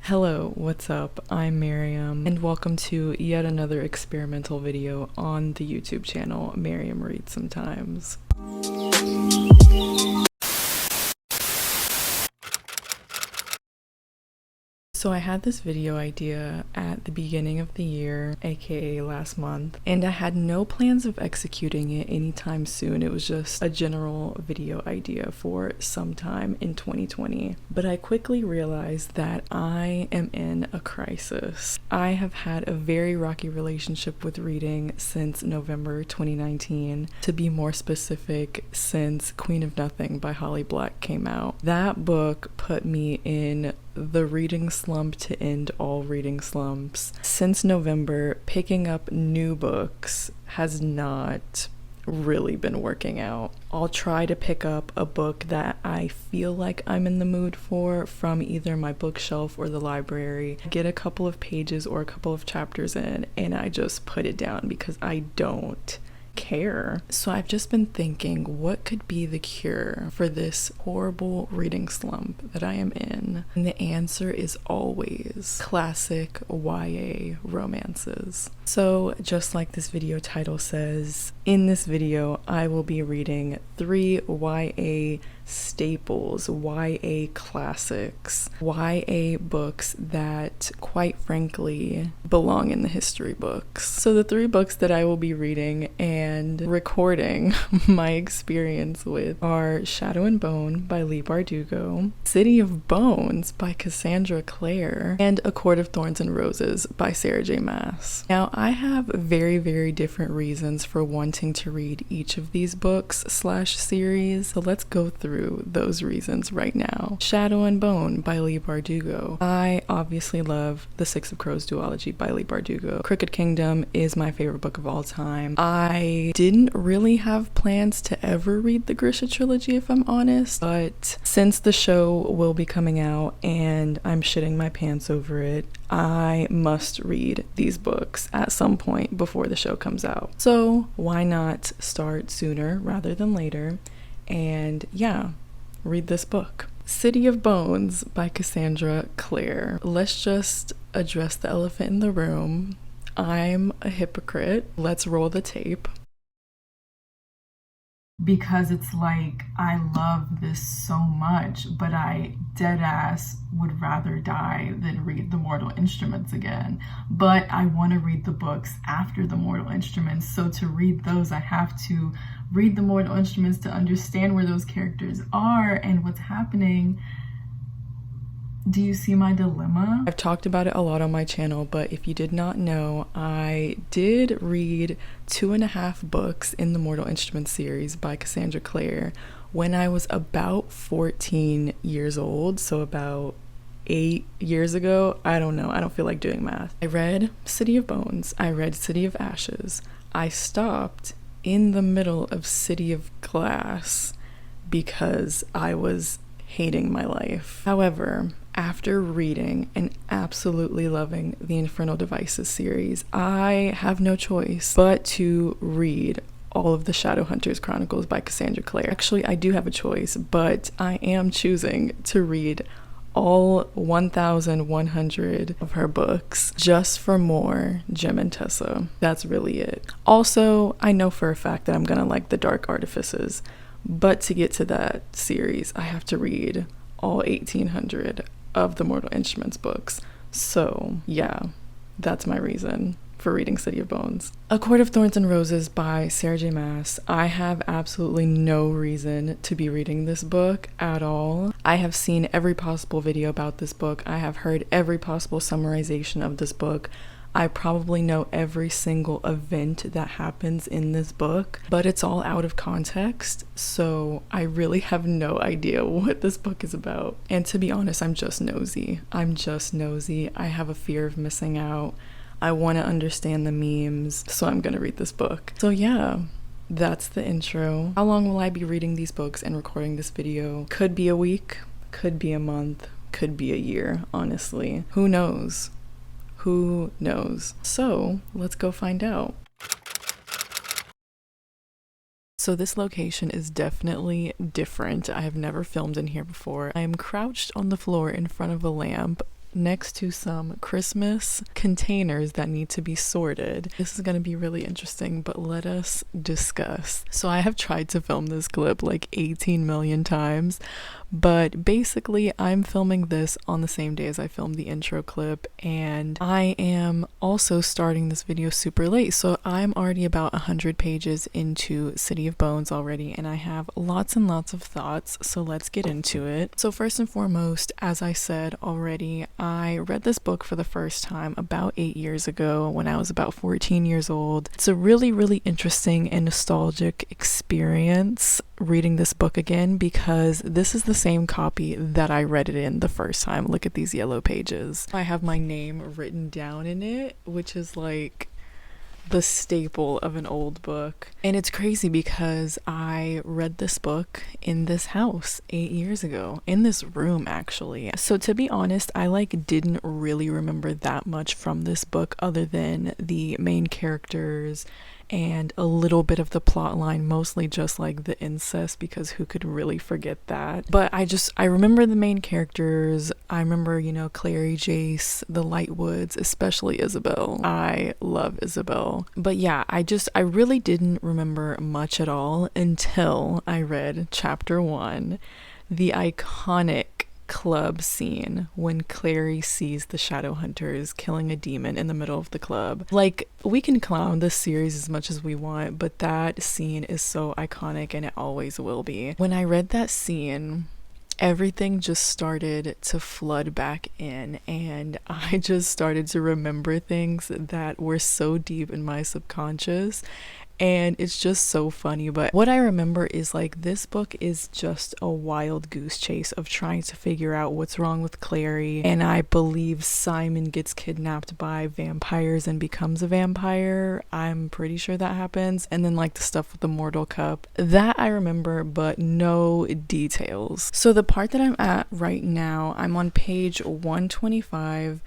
Hello, what's up? I'm Miriam, and welcome to yet another experimental video on the YouTube channel Miriam Reads Sometimes. So I had this video idea at the beginning of the year, aka last month, and I had no plans of executing it anytime soon. It was just a general video idea for sometime in 2020. But I quickly realized that I am in a crisis. I have had a very rocky relationship with reading since November 2019. To be more specific, since Queen of Nothing by Holly Black came out. That book put me in the reading slump to end all reading slumps. Since November, picking up new books has not really been working out. I'll try to pick up a book that I feel like I'm in the mood for from either my bookshelf or the library, get a couple of pages or a couple of chapters in, and I just put it down because I don't care. So I've just been thinking, what could be the cure for this horrible reading slump that I am in? And the answer is always classic YA romances. So just like this video title says, in this video I will be reading 3 YA staples, YA classics, YA books that quite frankly belong in the history books. So the 3 books that I will be reading and recording my experience with are Shadow and Bone by Leigh Bardugo, City of Bones by Cassandra Clare, and A Court of Thorns and Roses by Sarah J. Maas. Now I have very different reasons for wanting to read each of these books / series, so let's go through those reasons right now. Shadow and Bone by Leigh Bardugo. I obviously love the Six of Crows duology by Leigh Bardugo. Crooked Kingdom is my favorite book of all time. I didn't really have plans to ever read the Grisha trilogy, if I'm honest, but since the show will be coming out and I'm shitting my pants over it, I must read these books at some point before the show comes out. So why not start sooner rather than later? And yeah, read this book. City of Bones by Cassandra Clare. Let's just address the elephant in the room. I'm a hypocrite. Let's roll the tape. Because it's like, I love this so much, but I deadass would rather die than read the Mortal Instruments again. But I want to read the books after the Mortal Instruments, so to read those I have to read the Mortal Instruments to understand where those characters are and what's happening. Do you see my dilemma? I've talked about it a lot on my channel, but if you did not know, I did read 2.5 books in the Mortal Instruments series by Cassandra Clare when I was about 14 years old, so about 8 years ago. I don't know, I don't feel like doing math. I read City of Bones, I read City of Ashes. I stopped in the middle of City of Glass because I was hating my life. However, after reading and absolutely loving the Infernal Devices series, I have no choice but to read all of the Shadowhunters Chronicles by Cassandra Clare. Actually, I do have a choice, but I am choosing to read all 1,100 of her books just for more Jem and Tessa. That's really it. Also, I know for a fact that I'm gonna like The Dark Artifices, but to get to that series, I have to read all 1,800 of the Mortal Instruments books. So yeah, that's my reason for reading City of Bones. A Court of Thorns and Roses by Sarah J. Maas. I have absolutely no reason to be reading this book at all. I have seen every possible video about this book. I have heard every possible summarization of this book. I probably know every single event that happens in this book, but it's all out of context, so I really have no idea what this book is about. And to be honest, I'm just nosy. I have a fear of missing out. I want to understand the memes, so I'm gonna read this book. So yeah, that's the intro. How long will I be reading these books and recording this video? Could be a week, could be a month, could be a year, honestly. Who knows? Who knows? So let's go find out. So this location is definitely different. I have never filmed in here before. I am crouched on the floor in front of a lamp next to some Christmas containers that need to be sorted. This is going to be really interesting, but let us discuss. So I have tried to film this clip like 18 million times, but basically I'm filming this on the same day as I filmed the intro clip, and I am also starting this video super late. So I'm already about 100 pages into City of Bones already, and I have lots and lots of thoughts, so let's get into it. So first and foremost, as I said already, I read this book for the first time about 8 years ago when I was about 14 years old. It's a really, really interesting and nostalgic experience reading this book again, because this is the same copy that I read it in the first time. Look at these yellow pages. I have my name written down in it, which is like the staple of an old book. And it's crazy because I read this book in this house 8 years ago, in this room actually. So to be honest, I didn't really remember that much from this book other than the main characters and a little bit of the plot line, mostly just like the incest, because who could really forget that? But I remember the main characters. I remember, Clary, Jace, the Lightwoods, especially Isabel. I love Isabel. But yeah, I really didn't remember much at all until I read chapter 1, the iconic club scene when Clary sees the shadow hunters killing a demon in the middle of the club. We can clown this series as much as we want, but that scene is so iconic and it always will be. When I read that scene, everything just started to flood back in, and I just started to remember things that were so deep in my subconscious. And it's just so funny. But what I remember is this book is just a wild goose chase of trying to figure out what's wrong with Clary. And I believe Simon gets kidnapped by vampires and becomes a vampire. I'm pretty sure that happens. And then the stuff with the mortal cup, that I remember, but no details. So the part that I'm at right now, I'm on page 125.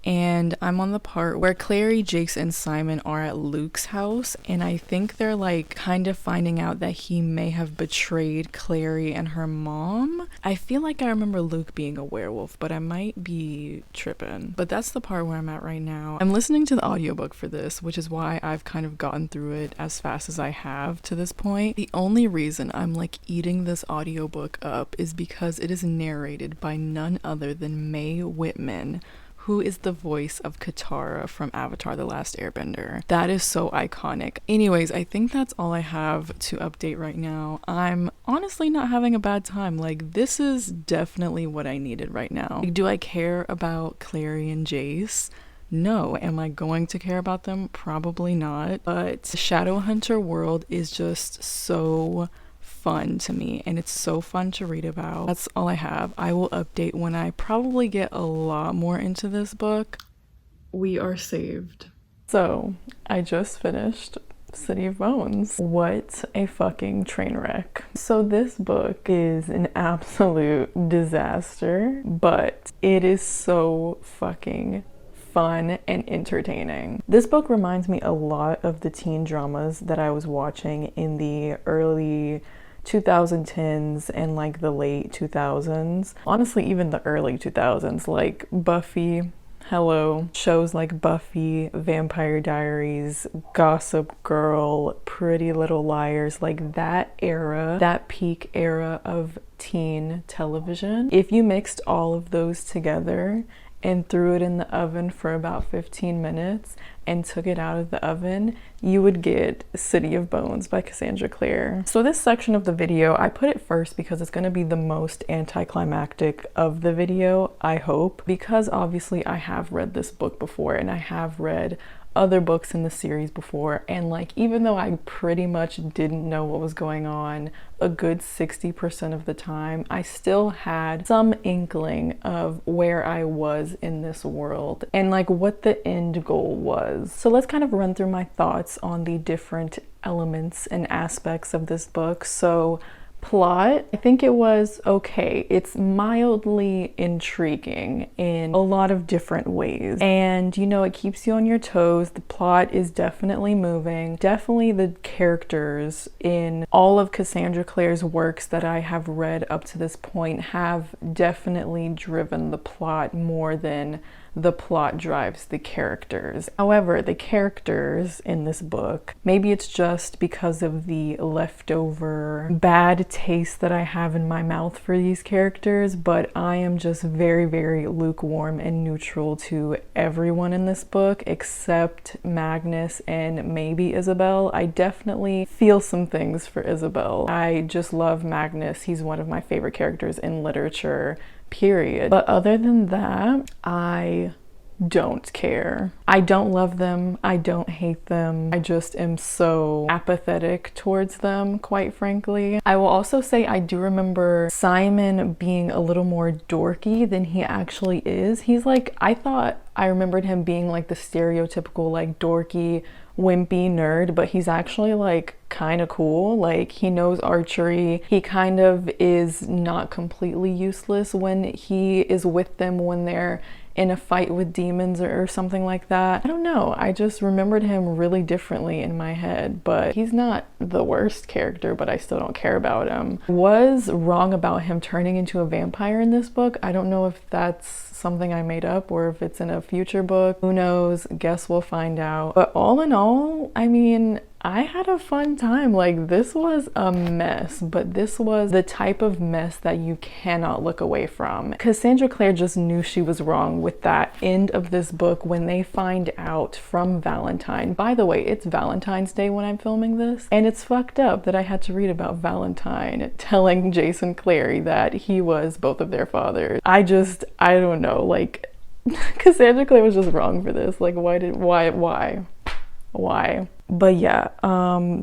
And I'm on the part where Clary, Jace, and Simon are at Luke's house, and I think they're kind of finding out that he may have betrayed Clary and her mom. I feel like I remember Luke being a werewolf, but I might be tripping. But that's the part where I'm at right now. I'm listening to the audiobook for this, which is why I've kind of gotten through it as fast as I have to this point. The only reason I'm eating this audiobook up is because it is narrated by none other than Mae Whitman, who is the voice of Katara from Avatar: The Last Airbender. That is so iconic. Anyways, I think that's all I have to update right now. I'm honestly not having a bad time. This is definitely what I needed right now. Do I care about Clary and Jace? No. Am I going to care about them? Probably not. But the Shadowhunter world is just so fun to me, and it's so fun to read about. That's all I have. I will update when I probably get a lot more into this book. We are saved. So I just finished City of Bones. What a fucking train wreck. So this book is an absolute disaster, but it is so fucking fun and entertaining. This book reminds me a lot of the teen dramas that I was watching in the early 2010s and the late 2000s. Honestly, even the early 2000s, Buffy, hello, shows like Buffy, Vampire Diaries, Gossip Girl, Pretty Little Liars, that era, that peak era of teen television. If you mixed all of those together and threw it in the oven for about 15 minutes and took it out of the oven, you would get City of Bones by Cassandra Clare. So this section of the video, I put it first because it's going to be the most anticlimactic of the video, I hope, because obviously I have read this book before and I have read other books in the series before, and even though I pretty much didn't know what was going on a good 60% of the time, I still had some inkling of where I was in this world and what the end goal was. So let's kind of run through my thoughts on the different elements and aspects of this book. So Plot, I think it was okay. It's mildly intriguing in a lot of different ways. And you know, it keeps you on your toes. The plot is definitely moving. Definitely the characters in all of Cassandra Clare's works that I have read up to this point have definitely driven the plot more than the plot drives the characters. However, the characters in this book, maybe it's just because of the leftover bad taste that I have in my mouth for these characters, but I am just very, very lukewarm and neutral to everyone in this book except Magnus and maybe Isabel. I definitely feel some things for Isabel. I just love Magnus. He's one of my favorite characters in literature, period. But other than that, I don't care. I don't love them. I don't hate them. I just am so apathetic towards them, quite frankly. I will also say I do remember Simon being a little more dorky than he actually is. He's like, I remembered him being like the stereotypical like dorky wimpy nerd, but he's actually like kind of cool. Like, he knows archery. He kind of is not completely useless when he is with them when they're in a fight with demons or something like that. I don't know. I just remembered him really differently in my head, but he's not the worst character, but I still don't care about him. Was wrong about him turning into a vampire in this book. I don't know if that's something I made up or if it's in a future book. Who knows? Guess we'll find out. But all in all, I mean, I had a fun time. Like, this was a mess, but this was the type of mess that you cannot look away from. Cassandra Clare just knew she was wrong with that end of this book when they find out from Valentine. By the way, it's Valentine's Day when I'm filming this, and it's fucked up that I had to read about Valentine telling Jason Clary that he was both of their fathers. I don't know, like, Cassandra Clare was just wrong for this. Like, why? But yeah,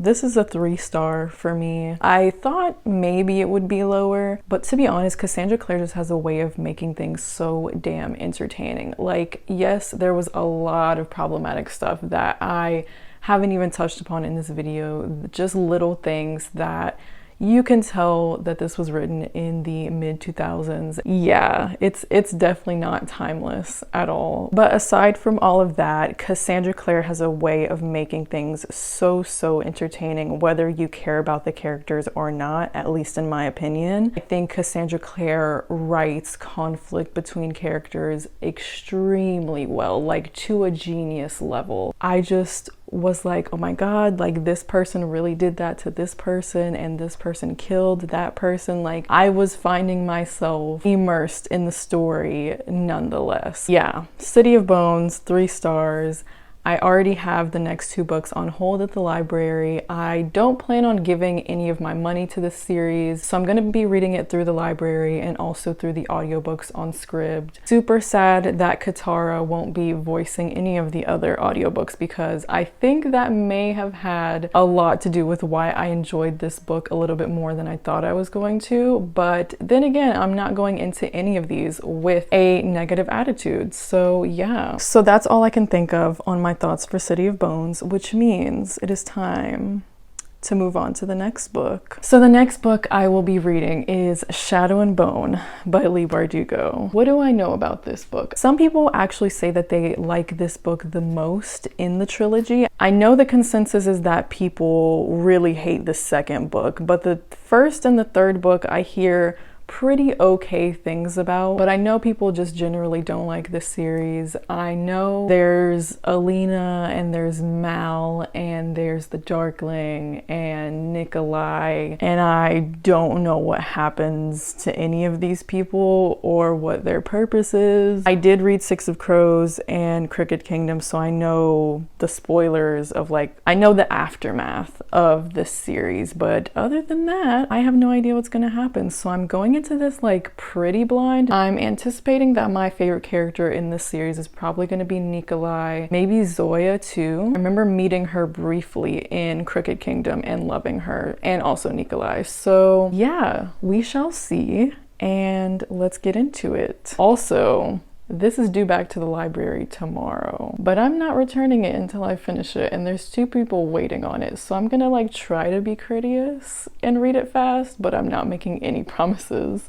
this is a 3-star for me. I thought maybe it would be lower, but to be honest, Cassandra Clare just has a way of making things so damn entertaining. Like, yes, there was a lot of problematic stuff that I haven't even touched upon in this video, just little things that you can tell that this was written in the mid-2000s. Yeah, it's definitely not timeless at all. But aside from all of that, Cassandra Clare has a way of making things so entertaining, whether you care about the characters or not, at least in my opinion. I think Cassandra Clare writes conflict between characters extremely well, like to a genius level. I just was like, oh my god, like, this person really did that to this person and this person killed that person. Like, I was finding myself immersed in the story nonetheless. Yeah, City of Bones, 3 stars. I already have the next 2 books on hold at the library. I don't plan on giving any of my money to this series, so I'm gonna be reading it through the library and also through the audiobooks on Scribd. Super sad that Katara won't be voicing any of the other audiobooks, because I think that may have had a lot to do with why I enjoyed this book a little bit more than I thought I was going to. But then again, I'm not going into any of these with a negative attitude. So yeah, so that's all I can think of on my thoughts for City of Bones, which means it is time to move on to the next book. So the next book I will be reading is Shadow and Bone by Leigh Bardugo. What do I know about this book? Some people actually say that they like this book the most in the trilogy. I know the consensus is that people really hate the second book, but the first and the third book I hear pretty okay things about, but I know people just generally don't like this series. I know there's Alina and there's Mal and there's the Darkling and Nikolai, and I don't know what happens to any of these people or what their purpose is. I did read Six of Crows and Crooked Kingdom, so I know the spoilers of, like, I know the aftermath of this series, but other than that, I have no idea what's gonna happen, so I'm going into this like pretty blind. I'm anticipating that my favorite character in this series is probably going to be Nikolai, maybe Zoya too. I remember meeting her briefly in Crooked Kingdom and loving her, and also Nikolai. So yeah, we shall see, and let's get into it. Also, This is due back to the library tomorrow, but I'm not returning it until I finish it, and there's 2 people waiting on it, so I'm gonna like try to be courteous and read it fast, but I'm not making any promises.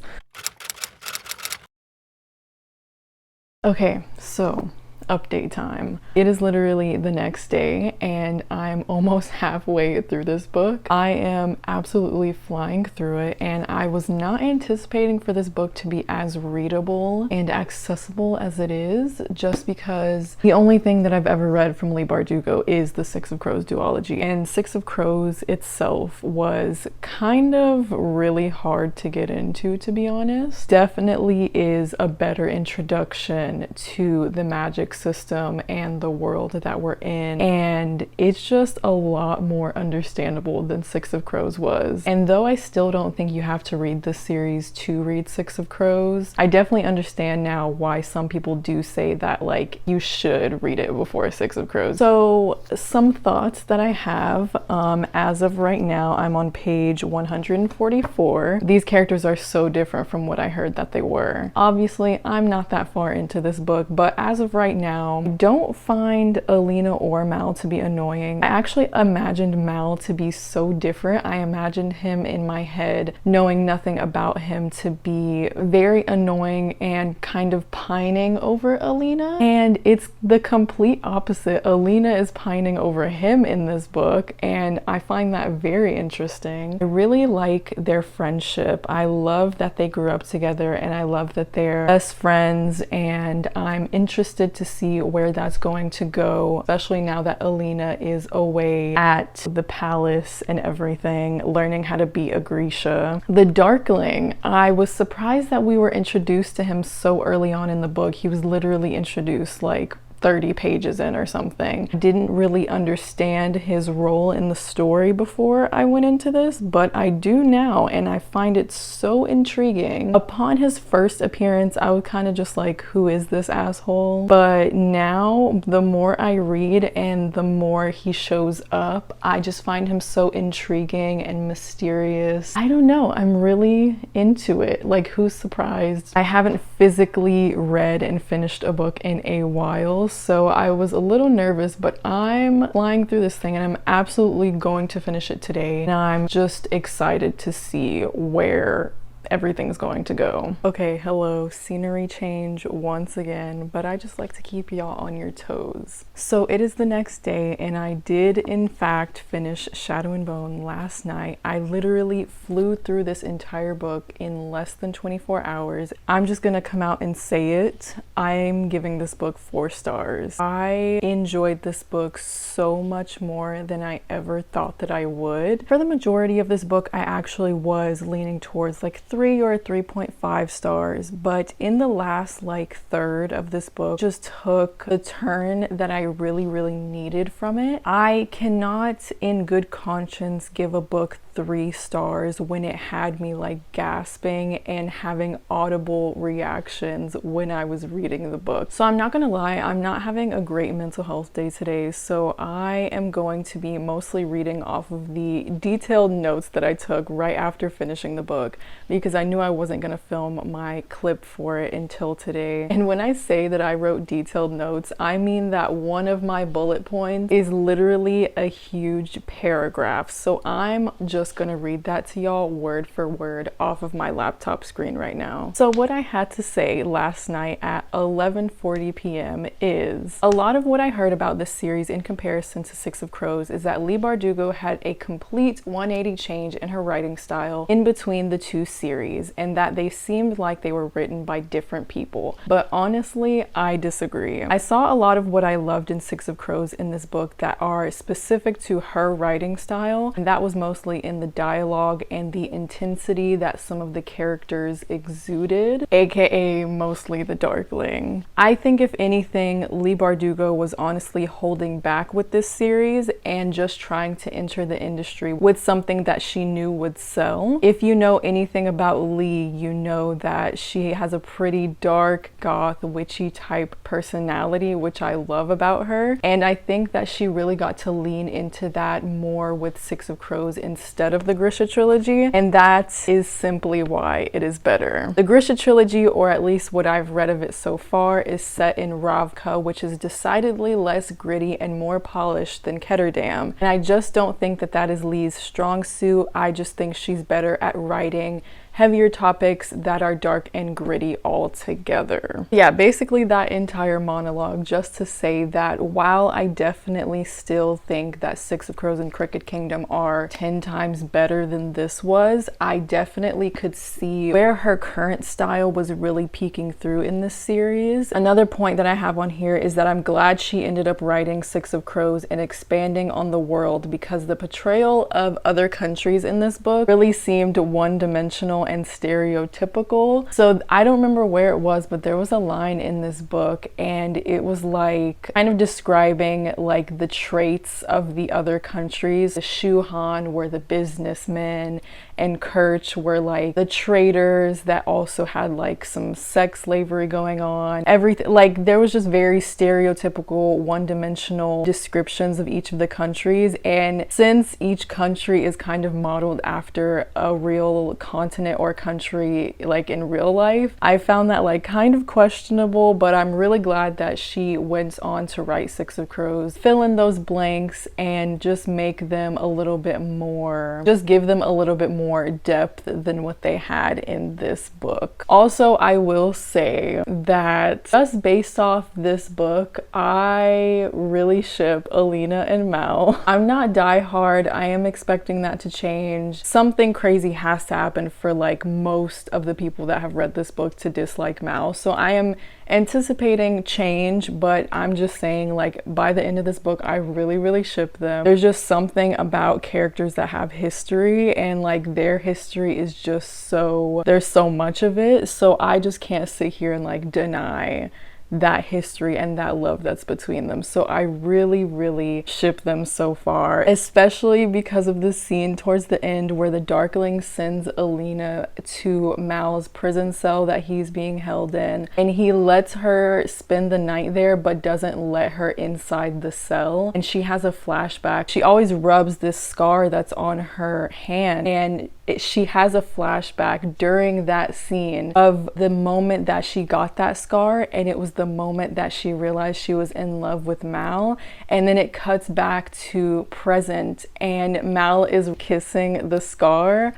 Okay, so update time. It is literally the next day and I'm almost halfway through this book. I am absolutely flying through it, and I was not anticipating for this book to be as readable and accessible as it is, just because the only thing that I've ever read from Leigh Bardugo is the Six of Crows duology, and Six of Crows itself was kind of really hard to get into, to be honest. Definitely is a better introduction to the magic system and the world that we're in, and it's just a lot more understandable than Six of Crows was. And though I still don't think you have to read this series to read Six of Crows, I definitely understand now why some people do say that like you should read it before Six of Crows. So some thoughts that I have, as of right now, I'm on page 144. These characters are so different from what I heard that they were. Obviously I'm not that far into this book, but as of right now, don't find Alina or Mal to be annoying. I actually imagined Mal to be so different. I imagined him in my head, knowing nothing about him, to be very annoying and kind of pining over Alina. And it's the complete opposite. Alina is pining over him in this book, and I find that very interesting. I really like their friendship. I love that they grew up together, and I love that they're best friends, and I'm interested to see where that's going to go, especially now that Alina is away at the palace and everything, learning how to be a Grisha. The Darkling, I was surprised that we were introduced to him so early on in the book. He was literally introduced like 30 pages in or something. I didn't really understand his role in the story before I went into this, but I do now, and I find it so intriguing. Upon his first appearance, I was kind of just like, who is this asshole? But now, the more I read and the more he shows up, I just find him so intriguing and mysterious. I don't know, I'm really into it. Like, who's surprised? I haven't physically read and finished a book in a while, so I was a little nervous, but I'm flying through this thing and I'm absolutely going to finish it today. And I'm just excited to see where everything's going to go. Okay, hello, scenery change once again, but I just like to keep y'all on your toes. So it is the next day, and I did in fact finish Shadow and Bone last night. I literally flew through this entire book in less than 24 hours. I'm just gonna come out and say it. I'm giving this book 4 stars. I enjoyed this book so much more than I ever thought that I would. For the majority of this book, I actually was leaning towards like 3 or 3.5 stars, but in the last like third of this book just took the turn that I really needed from it. I cannot in good conscience give a book 3 stars when it had me like gasping and having audible reactions when I was reading the book. So I'm not gonna lie, I'm not having a great mental health day today, so I am going to be mostly reading off of the detailed notes that I took right after finishing the book, because I knew I wasn't gonna film my clip for it until today. And when I say that I wrote detailed notes, I mean that one of my bullet points is literally a huge paragraph. So I'm just gonna read that to y'all word for word off of my laptop screen right now. So what I had to say last night at 11:40 p.m. is, a lot of what I heard about this series in comparison to Six of Crows is that Leigh Bardugo had a complete 180 change in her writing style in between the 2 series, and that they seemed like they were written by different people. But honestly, I disagree. I saw a lot of what I loved in Six of Crows in this book that are specific to her writing style, and that was mostly in the dialogue and the intensity that some of the characters exuded, aka mostly the Darkling. I think if anything, Leigh Bardugo was honestly holding back with this series and just trying to enter the industry with something that she knew would sell. If you know anything about Leigh, you know that she has a pretty dark, goth, witchy type personality, which I love about her. And I think that she really got to lean into that more with Six of Crows instead instead of the Grisha trilogy, and that is simply why it is better. The Grisha trilogy, or at least what I've read of it so far, is set in Ravka, which is decidedly less gritty and more polished than Ketterdam, and I just don't think that that is Leigh's strong suit. I just think she's better at writing heavier topics that are dark and gritty altogether. Yeah, basically that entire monologue just to say that while I definitely still think that Six of Crows and Crooked Kingdom are 10 times better than this was, I definitely could see where her current style was really peeking through in this series. Another point that I have on here is that I'm glad she ended up writing Six of Crows and expanding on the world, because the portrayal of other countries in this book really seemed one-dimensional and stereotypical. So I don't remember where it was, but there was a line in this book and it was like kind of describing like the traits of the other countries. The Shuhan were the businessmen and Kerch were like the traders that also had like some sex slavery going on. Everything, like there was just very stereotypical one-dimensional descriptions of each of the countries, and since each country is kind of modeled after a real continent or country like in real life, I found that like kind of questionable, but I'm really glad that she went on to write Six of Crows, fill in those blanks and just make them a little bit more, just give them a little bit more depth than what they had in this book. Also, I will say that just based off this book, I really ship Alina and Mal. I'm not diehard. I am expecting that to change. Something crazy has to happen for like most of the people that have read this book to dislike Mal. So I am anticipating change, but I'm just saying like by the end of this book, I really ship them. There's just something about characters that have history, and like their history is just so, there's so much of it. So I just can't sit here and like deny that history and that love that's between them. So I really ship them so far, especially because of the scene towards the end where the Darkling sends Alina to Mal's prison cell that he's being held in, and he lets her spend the night there but doesn't let her inside the cell, and she has a flashback. She always rubs this scar that's on her hand, and she has a flashback during that scene of the moment that she got that scar, and it was the moment that she realized she was in love with Mal. And then it cuts back to present and Mal is kissing the scar.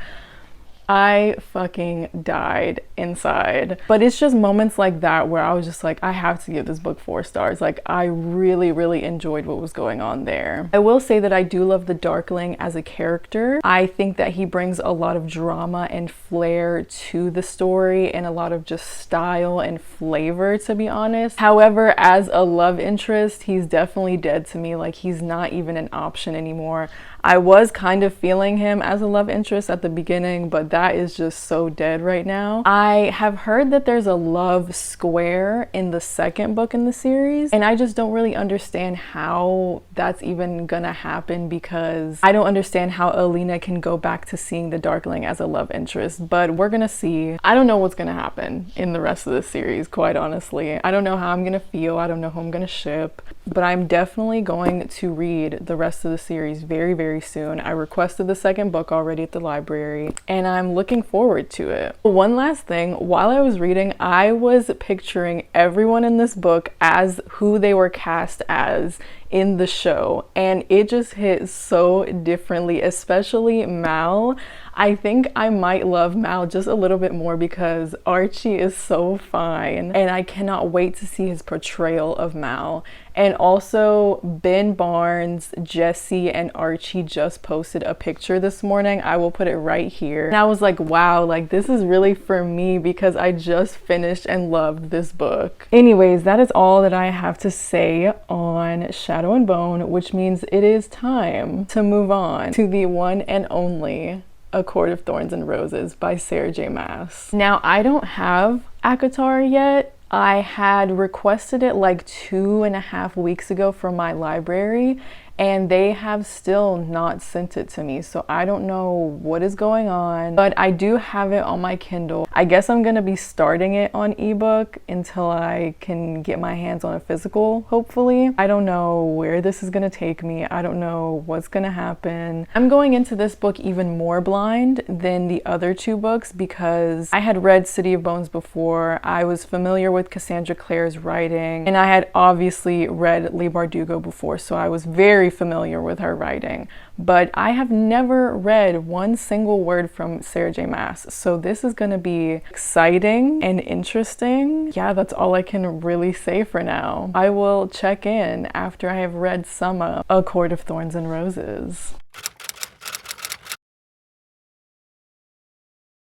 I fucking died inside. But it's just moments like that where I was just like, I have to give this book 4 stars. Like I really enjoyed what was going on there. I will say that I do love the Darkling as a character. I think that he brings a lot of drama and flair to the story and a lot of just style and flavor, to be honest. However, as a love interest, he's definitely dead to me. Like he's not even an option anymore. I was kind of feeling him as a love interest at the beginning, but that is just so dead right now. I have heard that there's a love square in the second book in the series, and I just don't really understand how that's even gonna happen, because I don't understand how Alina can go back to seeing the Darkling as a love interest, but we're gonna see. I don't know what's gonna happen in the rest of the series, quite honestly. I don't know how I'm gonna feel. I don't know who I'm gonna ship, but I'm definitely going to read the rest of the series very soon. I requested the second book already at the library and I'm looking forward to it. One last thing, while I was reading, I was picturing everyone in this book as who they were cast as in the show, and it just hit so differently, especially Mal. I think I might love Mal just a little bit more because Archie is so fine, and I cannot wait to see his portrayal of Mal. And also Ben Barnes, Jesse, and Archie just posted a picture this morning. I will put it right here. And I was like, wow, like this is really for me because I just finished and loved this book. Anyways, that is all that I have to say on Shadow and Bone, which means it is time to move on to the one and only A Court of Thorns and Roses by Sarah J. Maas. Now, I don't have acotar yet. I had requested it like 2.5 weeks ago from my library, and they have still not sent it to me. So I don't know what is going on, but I do have it on my Kindle. I guess I'm gonna be starting it on ebook until I can get my hands on a physical, hopefully. I don't know where this is gonna take me. I don't know what's gonna happen. I'm going into this book even more blind than the other two books because I had read City of Bones before. I was familiar with Cassandra Clare's writing, and I had obviously read Leigh Bardugo before, so I was very familiar with her writing, but I have never read one single word from Sarah J. Maas. So this is going to be exciting and interesting. Yeah, that's all I can really say for now. I will check in after I have read some of A Court of Thorns and Roses.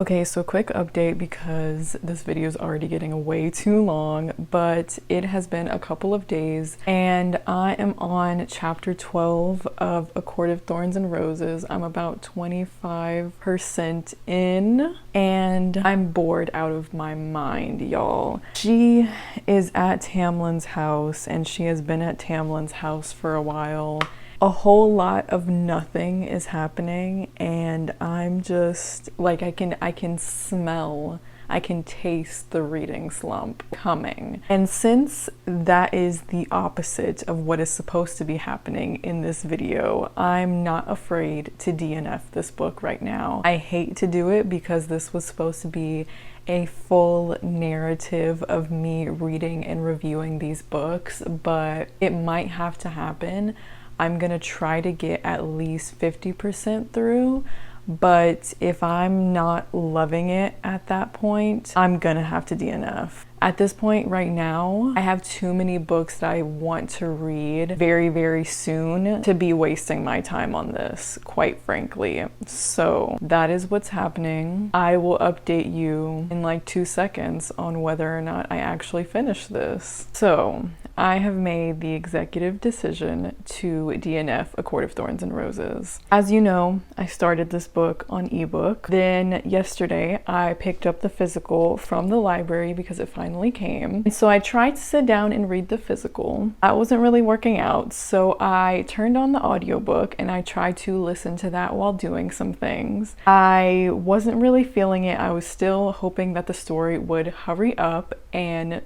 Okay, so quick update because this video is already getting way too long, but it has been a couple of days and I am on chapter 12 of A Court of Thorns and Roses. I'm about 25% in and I'm bored out of my mind, y'all. She is at Tamlin's house and she has been at Tamlin's house for a while. A whole lot of nothing is happening and I'm just like I can smell, I can taste the reading slump coming. And since that is the opposite of what is supposed to be happening in this video, I'm not afraid to DNF this book right now. I hate to do it because this was supposed to be a full narrative of me reading and reviewing these books, but it might have to happen. I'm gonna try to get at least 50% through, but if I'm not loving it at that point, I'm gonna have to DNF. At this point right now, I have too many books that I want to read very, very soon to be wasting my time on this, quite frankly. So that is what's happening. I will update you in like 2 seconds on whether or not I actually finish this. So I have made the executive decision to DNF A Court of Thorns and Roses. As you know, I started this book on ebook. Then yesterday I picked up the physical from the library because it finally came. And so I tried to sit down and read the physical. That wasn't really working out. So I turned on the audiobook and I tried to listen to that while doing some things. I wasn't really feeling it. I was still hoping that the story would hurry up and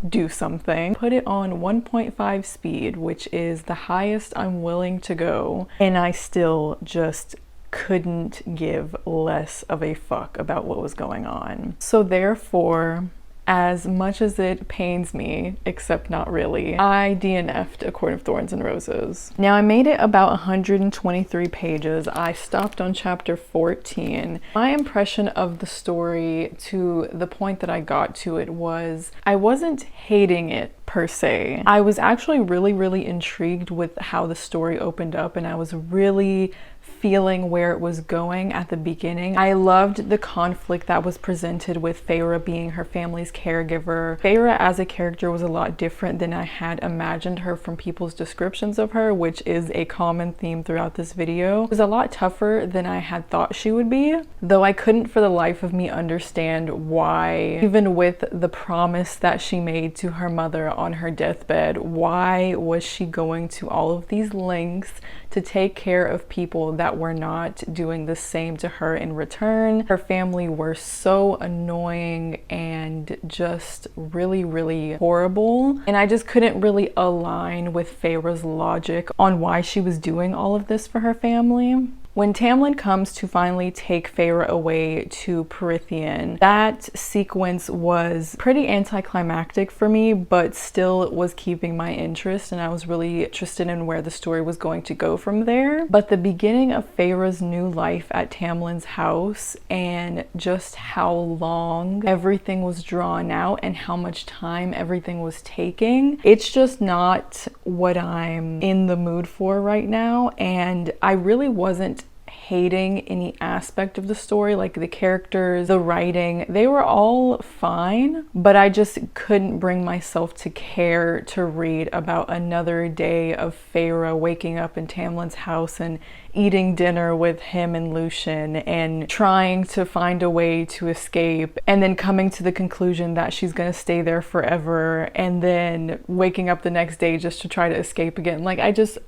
do something. Put it on 1.5 speed, which is the highest I'm willing to go, and I still just couldn't give less of a fuck about what was going on. So therefore, as much as it pains me, except not really, I DNF'd A Court of Thorns and Roses. Now I made it about 123 pages. I stopped on chapter 14. My impression of the story to the point that I got to it was I wasn't hating it per se. I was actually really intrigued with how the story opened up and I was really feeling where it was going at the beginning. I loved the conflict that was presented with Feyre being her family's caregiver. Feyre as a character was a lot different than I had imagined her from people's descriptions of her, which is a common theme throughout this video. It was a lot tougher than I had thought she would be, though I couldn't for the life of me understand why, even with the promise that she made to her mother on her deathbed, why was she going to all of these lengths to take care of people that were not doing the same to her in return. Her family were so annoying and just really horrible. And I just couldn't really align with Feyre's logic on why she was doing all of this for her family. When Tamlin comes to finally take Feyre away to Prythian, that sequence was pretty anticlimactic for me, but still was keeping my interest, and I was really interested in where the story was going to go from there. But the beginning of Feyre's new life at Tamlin's house and just how long everything was drawn out and how much time everything was taking, it's just not what I'm in the mood for right now, and I really wasn't hating any aspect of the story, like the characters, the writing, they were all fine, but I just couldn't bring myself to care to read about another day of Feyre waking up in Tamlin's house and eating dinner with him and Lucian and trying to find a way to escape, and then coming to the conclusion that she's gonna stay there forever, and then waking up the next day just to try to escape again. Like, I just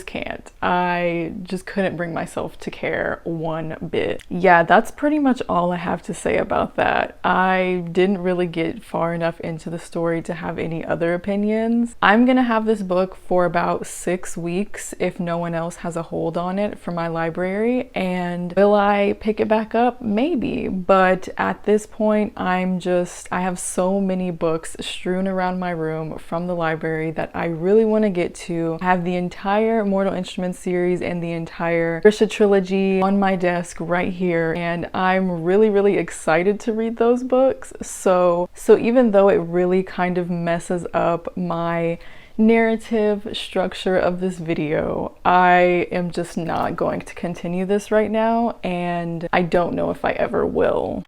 can't. I just couldn't bring myself to care one bit. Yeah, that's pretty much all I have to say about that. I didn't really get far enough into the story to have any other opinions. I'm gonna have this book for about 6 weeks if no one else has a hold on it for my library. And will I pick it back up? Maybe. But at this point, I have so many books strewn around my room from the library that I really want to get to. I have the entire Mortal Instruments series and the entire Grisha trilogy on my desk right here, and I'm really excited to read those books. So even though it really kind of messes up my narrative structure of this video, I am just not going to continue this right now, and I don't know if I ever will.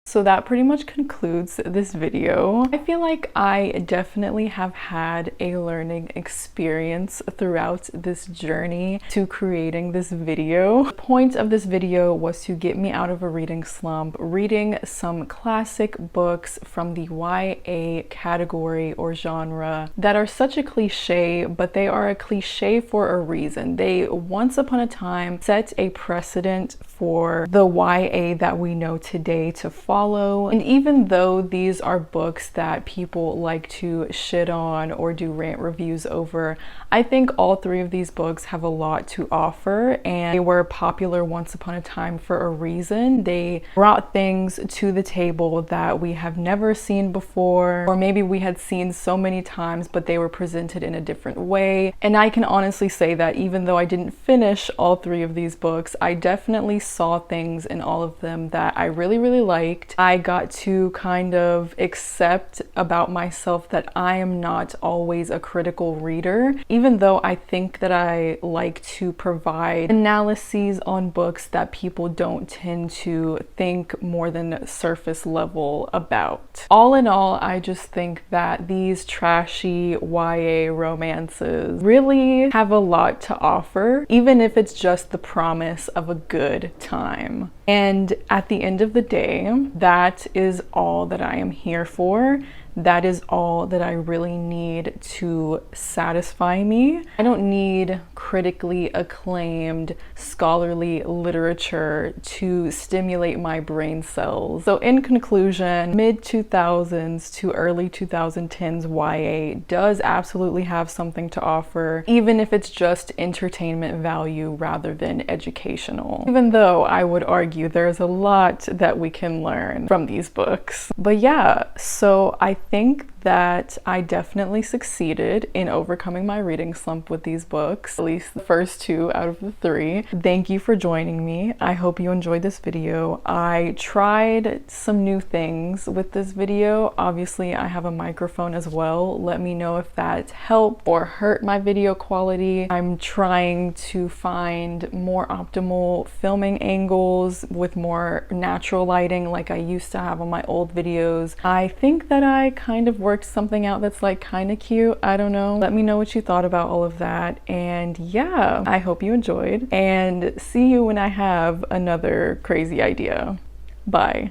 So that pretty much concludes this video. I feel like I definitely have had a learning experience throughout this journey to creating this video. The point of this video was to get me out of a reading slump, reading some classic books from the YA category or genre that are such a cliche, but they are a cliche for a reason. They once upon a time set a precedent for the YA that we know today to follow. And even though these are books that people like to shit on or do rant reviews over, I think all 3 of these books have a lot to offer, and they were popular once upon a time for a reason. They brought things to the table that we have never seen before, or maybe we had seen so many times, but they were presented in a different way. And I can honestly say that even though I didn't finish all 3 of these books, I definitely saw things in all of them that I really liked. I got to kind of accept about myself that I am not always a critical reader, even though I think that I like to provide analyses on books that people don't tend to think more than surface level about. All in all, I just think that these trashy YA romances really have a lot to offer, even if it's just the promise of a good time. And at the end of the day, that is all that I am here for. That is all that I really need to satisfy me. I don't need critically acclaimed scholarly literature to stimulate my brain cells. So in conclusion, mid-2000s to early 2010s YA does absolutely have something to offer, even if it's just entertainment value rather than educational. Even though I would argue there's a lot that we can learn from these books. But yeah, so I think that I definitely succeeded in overcoming my reading slump with these books, at least the first 2 out of the 3. Thank you for joining me. I hope you enjoyed this video. I tried some new things with this video. Obviously, I have a microphone as well. Let me know if that helped or hurt my video quality. I'm trying to find more optimal filming angles with more natural lighting like I used to have on my old videos. I think that I kind of worked something out that's like kind of cute. I don't know. Let me know what you thought about all of that. And yeah, I hope you enjoyed, and see you when I have another crazy idea. Bye.